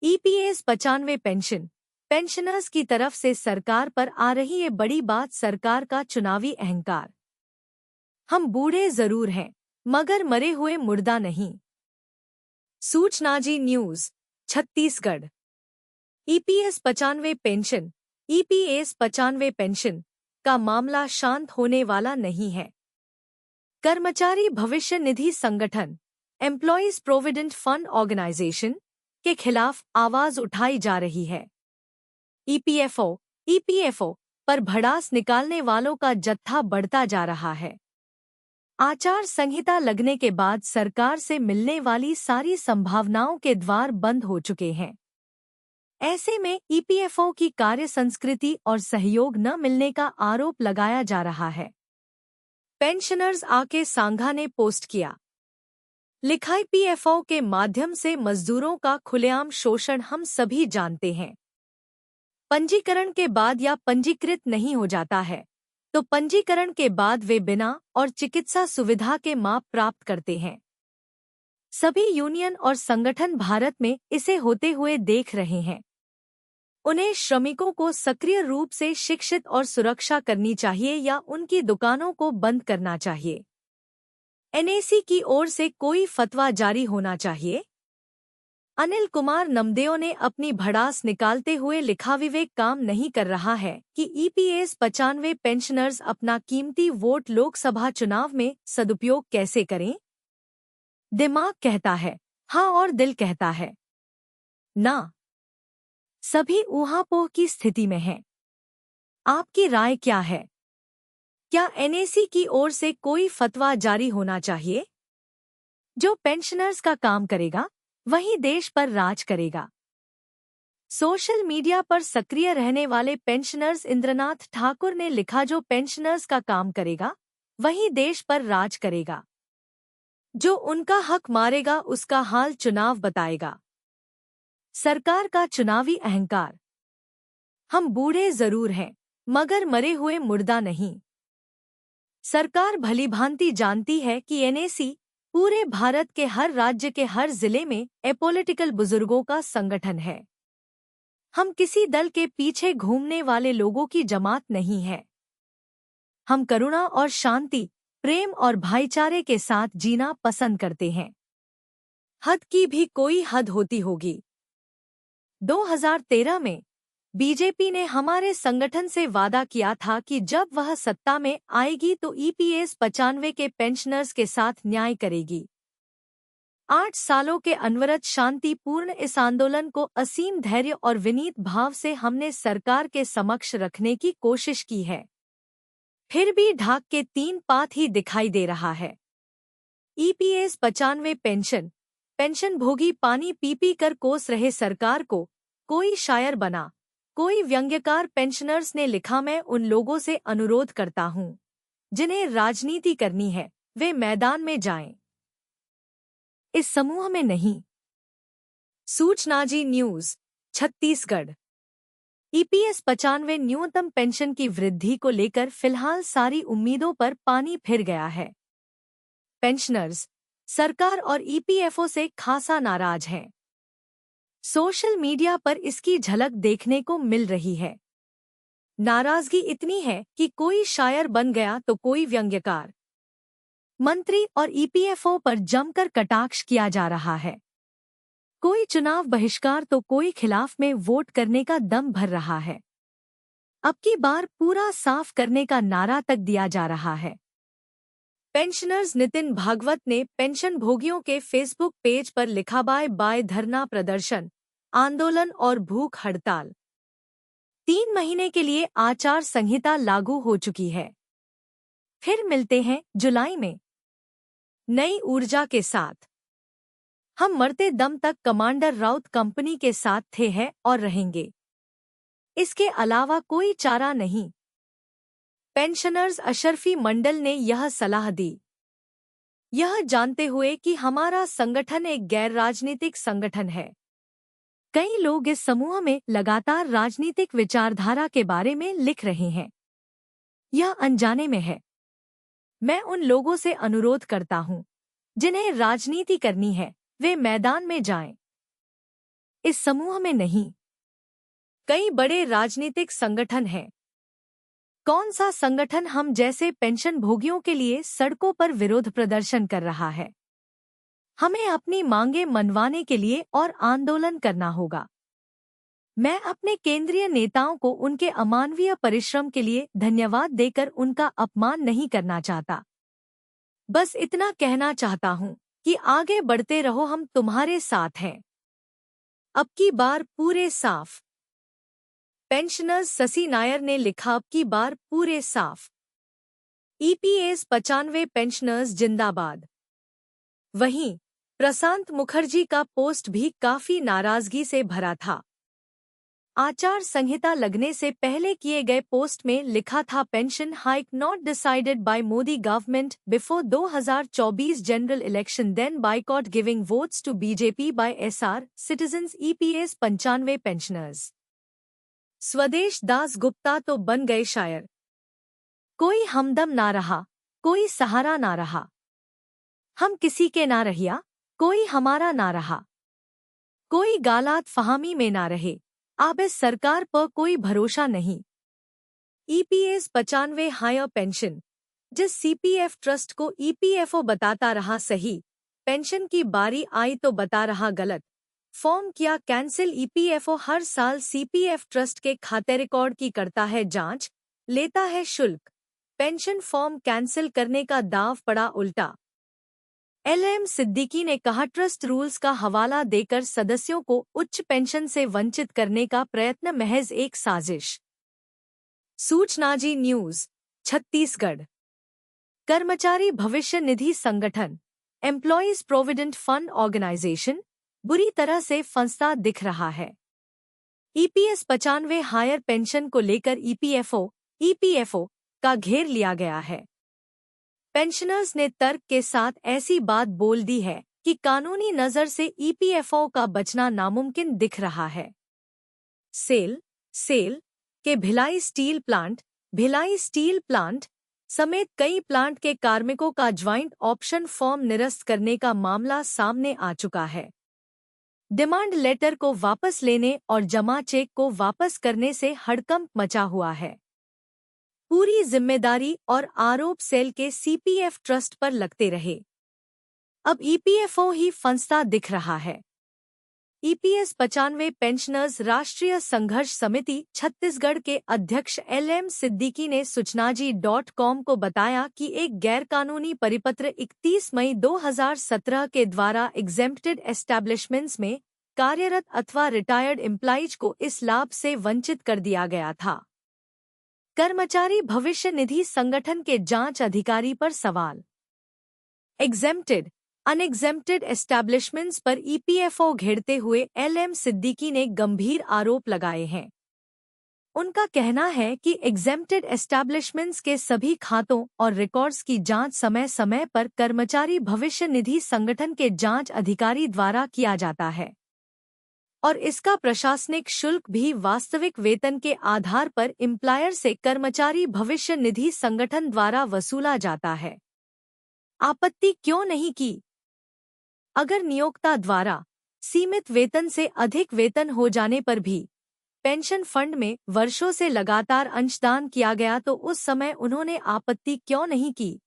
EPS 95 pension pensioners की तरफ से सरकार पर आ रही ये बड़ी बात, सरकार का चुनावी अहंकार। हम बूढ़े जरूर हैं मगर मरे हुए मुर्दा नहीं। Suchnaji news Chhattisgarh. EPS 95 pension EPS 95 pension का मामला शांत होने वाला नहीं है। कर्मचारी भविष्य निधि संगठन एम्प्लॉयज प्रोविडेंट फंड ऑर्गेनाइजेशन के खिलाफ आवाज उठाई जा रही है। ईपीएफओ पर भड़ास निकालने वालों का जत्था बढ़ता जा रहा है। आचार संहिता लगने के बाद सरकार से मिलने वाली सारी संभावनाओं के द्वार बंद हो चुके हैं। ऐसे में ईपीएफओ की कार्य संस्कृति और सहयोग न मिलने का आरोप लगाया जा रहा है। पेंशनर्स आके सांघा ने पोस्ट किया, लिखा, ईपीएफओ के माध्यम से मजदूरों का खुलेआम शोषण हम सभी जानते हैं। पंजीकरण के बाद या पंजीकृत नहीं हो जाता है तो पंजीकरण के बाद वे बिना और चिकित्सा सुविधा के माप प्राप्त करते हैं। सभी यूनियन और संगठन भारत में इसे होते हुए देख रहे हैं। उन्हें श्रमिकों को सक्रिय रूप से शिक्षित और सुरक्षा करनी चाहिए या उनकी दुकानों को बंद करना चाहिए। एनएसी की ओर से कोई फतवा जारी होना चाहिए। अनिल कुमार नमदेव ने अपनी भड़ास निकालते हुए लिखा, विवेक काम नहीं कर रहा है कि ईपीएस 95 पेंशनर्स अपना कीमती वोट लोकसभा चुनाव में सदुपयोग कैसे करें। दिमाग कहता है हाँ और दिल कहता है ना। सभी ऊहापोह की स्थिति में हैं। आपकी राय क्या है? क्या एनएसी की ओर से कोई फतवा जारी होना चाहिए? जो पेंशनर्स का काम करेगा वही देश पर राज करेगा। सोशल मीडिया पर सक्रिय रहने वाले पेंशनर्स इंद्रनाथ ठाकुर ने लिखा, जो पेंशनर्स का काम करेगा वही देश पर राज करेगा। जो उनका हक मारेगा उसका हाल चुनाव बताएगा। सरकार का चुनावी अहंकार। हम बूढ़े जरूर हैं मगर मरे हुए मुर्दा नहीं। सरकार भलीभांति जानती है कि एनएसी पूरे भारत के हर राज्य के हर जिले में एपॉलिटिकल बुजुर्गों का संगठन है। हम किसी दल के पीछे घूमने वाले लोगों की जमात नहीं है। हम करुणा और शांति, प्रेम और भाईचारे के साथ जीना पसंद करते हैं। हद की भी कोई हद होती होगी। 2013 में बीजेपी ने हमारे संगठन से वादा किया था कि जब वह सत्ता में आएगी तो ईपीएस 95 के पेंशनर्स के साथ न्याय करेगी। 8 सालों के अनवरत शांतिपूर्ण इस आंदोलन को असीम धैर्य और विनीत भाव से हमने सरकार के समक्ष रखने की कोशिश की है। फिर भी ढाक के 3 पात ही दिखाई दे रहा है। ईपीएस 95 पेंशन भोगी पानी पी पी कर कोस रहे सरकार को कोई शायर बना, कोई व्यंग्यकार। पेंशनर्स ने लिखा, मैं उन लोगों से अनुरोध करता हूं जिन्हें राजनीति करनी है वे मैदान में जाएं, इस समूह में नहीं। Suchnaji news Chhattisgarh. EPS 95 न्यूनतम पेंशन की वृद्धि को लेकर फिलहाल सारी उम्मीदों पर पानी फिर गया है। पेंशनर्स सरकार और ईपीएफओ से खासा नाराज हैं। सोशल मीडिया पर इसकी झलक देखने को मिल रही है। नाराजगी इतनी है कि कोई शायर बन गया तो कोई व्यंग्यकार। मंत्री और ईपीएफओ पर जमकर कटाक्ष किया जा रहा है। कोई चुनाव बहिष्कार तो कोई खिलाफ में वोट करने का दम भर रहा है। अब की बार पूरा साफ करने का नारा तक दिया जा रहा है। पेंशनर्स नितिन भागवत ने पेंशन भोगियों के फेसबुक पेज पर लिखा, बाय बाय धरना प्रदर्शन, आंदोलन और भूख हड़ताल। 3 महीने के लिए आचार संहिता लागू हो चुकी है। फिर मिलते हैं जुलाई में नई ऊर्जा के साथ। हम मरते दम तक कमांडर राउत कंपनी के साथ थे हैं और रहेंगे। इसके अलावा कोई चारा नहीं। पेंशनर्स अशरफी मंडल ने यह सलाह दी, यह जानते हुए कि हमारा संगठन एक गैर राजनीतिक संगठन है। कई लोग इस समूह में लगातार राजनीतिक विचारधारा के बारे में लिख रहे हैं। यह अनजाने में है। मैं उन लोगों से अनुरोध करता हूं जिन्हें राजनीति करनी है वे मैदान में जाएं। इस समूह में नहीं। कई बड़े राजनीतिक संगठन हैं। कौन सा संगठन हम जैसे पेंशन भोगियों के लिए सड़कों पर विरोध प्रदर्शन कर रहा है? हमें अपनी मांगें मनवाने के लिए और आंदोलन करना होगा। मैं अपने केंद्रीय नेताओं को उनके अमानवीय परिश्रम के लिए धन्यवाद देकर उनका अपमान नहीं करना चाहता। बस इतना कहना चाहता हूँ कि आगे बढ़ते रहो, हम तुम्हारे साथ हैं। अब की बार पूरे साफ। पेंशनर्स शशि नायर ने लिखा, अब की बार पूरे साफ। ईपीएस 95 पेंशनर्स जिंदाबाद। वहीं प्रशांत मुखर्जी का पोस्ट भी काफी नाराजगी से भरा था। आचार संहिता लगने से पहले किए गए पोस्ट में लिखा था, pension hike not decided by Modi government before 2024 general election, then boycott giving votes to BJP by SR citizens. EPS 95 pensioners. Swadesh Das Gupta तो बन गए शायर। कोई हमदम ना रहा, कोई सहारा ना रहा। हम किसी के ना रहिया, कोई हमारा ना रहा। कोई गालात फहामी में ना रहे, अब इस सरकार पर कोई भरोसा नहीं। EPS 95 higher pension. जिस सीपीएफ ट्रस्ट को ईपीएफओ बताता रहा सही, पेंशन की बारी आई तो बता रहा गलत। फॉर्म किया कैंसिल। ईपीएफओ हर साल सीपीएफ ट्रस्ट के खाते रिकॉर्ड की करता है जांच, लेता है शुल्क। पेंशन फॉर्म कैंसिल करने का दाव पड़ा उल्टा। एलएम सिद्दीकी ने कहा, ट्रस्ट रूल्स का हवाला देकर सदस्यों को उच्च पेंशन से वंचित करने का प्रयत्न महज एक साजिश। सूचनाजी न्यूज छत्तीसगढ़। कर्मचारी भविष्य निधि संगठन एम्प्लॉयज प्रोविडेंट फंड ऑर्गेनाइजेशन बुरी तरह से फंसता दिख रहा है। ईपीएस 95 हायर पेंशन को लेकर ईपीएफओ का घेर लिया गया है। पेंशनर्स ने तर्क के साथ ऐसी बात बोल दी है कि कानूनी नजर से ईपीएफओ का बचना नामुमकिन दिख रहा है। सेल के भिलाई स्टील प्लांट समेत कई प्लांट के कार्मिकों का ज्वाइंट ऑप्शन फॉर्म निरस्त करने का मामला सामने आ चुका है। डिमांड लेटर को वापस लेने और जमा चेक को वापस करने से हड़कंप मचा हुआ है। पूरी जिम्मेदारी और आरोप सेल के सीपीएफ ट्रस्ट पर लगते रहे। अब ईपीएफओ ही फंसता दिख रहा है। ईपीएस 95 पेंशनर्स राष्ट्रीय संघर्ष समिति छत्तीसगढ़ के अध्यक्ष एलएम सिद्दीकी ने सूचनाजी.com को बताया कि एक गैरकानूनी परिपत्र 31 मई 2017 के द्वारा एग्जेम्प्टेड एस्टैब्लिशमेंट्स में कार्यरत अथवा रिटायर्ड एम्प्लॉइज को इस लाभ से वंचित कर दिया गया था। कर्मचारी भविष्य निधि संगठन के जांच अधिकारी पर सवाल। एग्जेम्प्टेड अनएग्जेम्प्टेड एस्टैब्लिशमेंट्स पर ईपीएफओ घेरते हुए एलएम सिद्दीकी ने गंभीर आरोप लगाए हैं। उनका कहना है कि एग्जेम्प्टेड एस्टैब्लिशमेंट्स के सभी खातों और रिकॉर्ड्स की जांच समय समय पर कर्मचारी भविष्य निधि संगठन के जांच अधिकारी द्वारा किया जाता है और इसका प्रशासनिक शुल्क भी वास्तविक वेतन के आधार पर एम्प्लॉयर से कर्मचारी भविष्य निधि संगठन द्वारा वसूला जाता है। आपत्ति क्यों नहीं की? अगर नियोक्ता द्वारा सीमित वेतन से अधिक वेतन हो जाने पर भी पेंशन फंड में वर्षों से लगातार अंशदान किया गया तो उस समय उन्होंने आपत्ति क्यों नहीं की?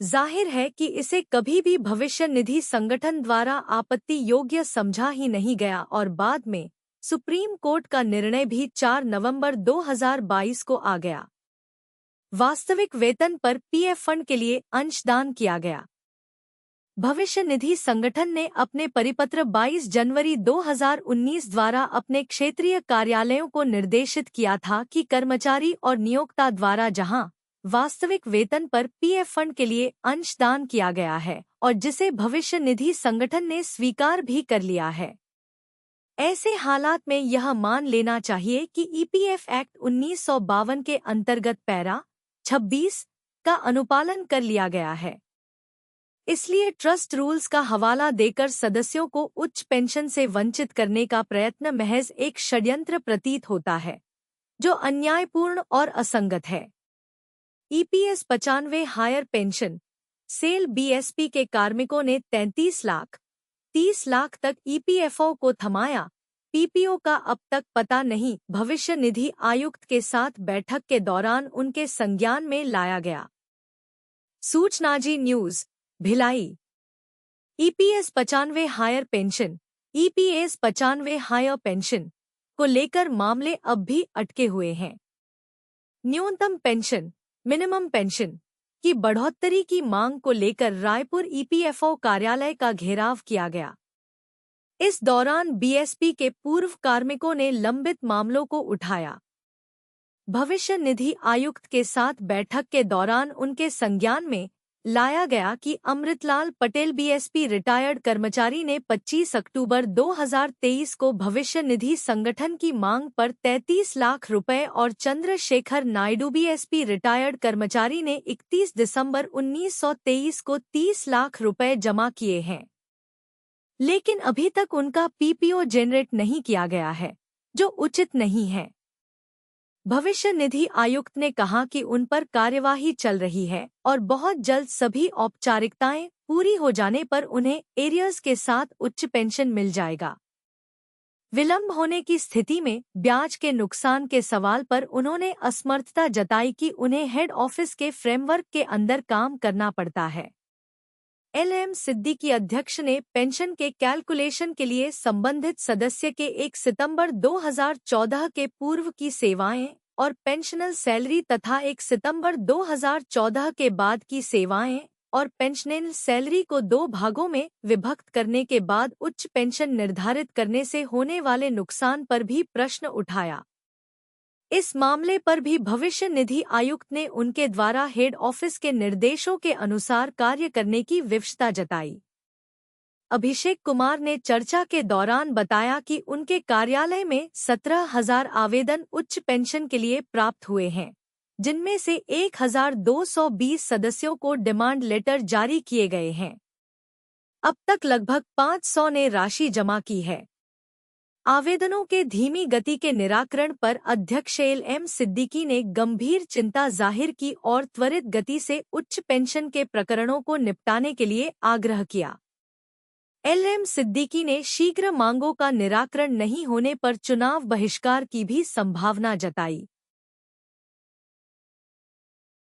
जाहिर है कि इसे कभी भी भविष्य निधि संगठन द्वारा आपत्ति योग्य समझा ही नहीं गया और बाद में सुप्रीम कोर्ट का निर्णय भी 4 नवंबर 2022 को आ गया। वास्तविक वेतन पर पीएफ फंड के लिए अंशदान किया गया। भविष्य निधि संगठन ने अपने परिपत्र 22 जनवरी 2019 द्वारा अपने क्षेत्रीय कार्यालयों को निर्देशित किया था कि कर्मचारी और नियोक्ता द्वारा जहां वास्तविक वेतन पर पीएफ फंड के लिए अंशदान किया गया है और जिसे भविष्य निधि संगठन ने स्वीकार भी कर लिया है, ऐसे हालात में यह मान लेना चाहिए कि ईपीएफ एक्ट 1952 के अंतर्गत पैरा 26 का अनुपालन कर लिया गया है। इसलिए ट्रस्ट रूल्स का हवाला देकर सदस्यों को उच्च पेंशन से वंचित करने का प्रयत्न महज एक षड्यंत्र प्रतीत होता है, जो अन्यायपूर्ण और असंगत है। EPS 95 higher pension cell BSP के कार्मिकों ने 33 लाख 30 लाख तक ईपीएफओ को थमाया, पीपीओ का अब तक पता नहीं। भविष्य निधि आयुक्त के साथ बैठक के दौरान उनके संज्ञान में लाया गया। Suchnaji news, Bhilai. EPS 95 higher pension, EPS 95 higher pension को लेकर मामले अब भी अटके हुए हैं। न्यूनतम पेंशन, मिनिमम पेंशन की बढ़ोतरी की मांग को लेकर रायपुर ईपीएफओ कार्यालय का घेराव किया गया। इस दौरान बीएसपी के पूर्व कार्मिकों ने लंबित मामलों को उठाया। भविष्य निधि आयुक्त के साथ बैठक के दौरान उनके संज्ञान में लाया गया कि अमृतलाल पटेल बीएसपी रिटायर्ड कर्मचारी ने 25 अक्टूबर 2023 को भविष्य निधि संगठन की मांग पर 33 लाख रुपए और चंद्रशेखर नायडू बीएसपी रिटायर्ड कर्मचारी ने 31 दिसंबर 1923 को 30 लाख रुपए जमा किए हैं, लेकिन अभी तक उनका पीपीओ जनरेट नहीं किया गया है, जो उचित नहीं है। भविष्य निधि आयुक्त ने कहा कि उन पर कार्यवाही चल रही है और बहुत जल्द सभी औपचारिकताएं पूरी हो जाने पर उन्हें एरियर्स के साथ उच्च पेंशन मिल जाएगा। विलंब होने की स्थिति में ब्याज के नुकसान के सवाल पर उन्होंने असमर्थता जताई कि उन्हें हेड ऑफिस के फ्रेमवर्क के अंदर काम करना पड़ता है। एलएम सिद्दीकी अध्यक्ष ने पेंशन के कैलकुलेशन के लिए संबंधित सदस्य के 1 सितंबर 2014 के पूर्व की सेवाएं और पेंशनल सैलरी तथा 1 सितंबर 2014 के बाद की सेवाएं और पेंशनल सैलरी को 2 भागों में विभक्त करने के बाद उच्च पेंशन निर्धारित करने से होने वाले नुकसान पर भी प्रश्न उठाया। इस मामले पर भी भविष्य निधि आयुक्त ने उनके द्वारा हेड ऑफिस के निर्देशों के अनुसार कार्य करने की विवशता जताई। अभिषेक कुमार ने चर्चा के दौरान बताया कि उनके कार्यालय में 17,000 आवेदन उच्च पेंशन के लिए प्राप्त हुए हैं, जिनमें से 1,220 सदस्यों को डिमांड लेटर जारी किए गए हैं। अब तक लगभग 500 ने राशि जमा की है। आवेदनों के धीमी गति के निराकरण पर अध्यक्ष एलएम सिद्दीकी ने गंभीर चिंता जाहिर की और त्वरित गति से उच्च पेंशन के प्रकरणों को निपटाने के लिए आग्रह किया। एलएम सिद्दीकी ने शीघ्र मांगों का निराकरण नहीं होने पर चुनाव बहिष्कार की भी संभावना जताई।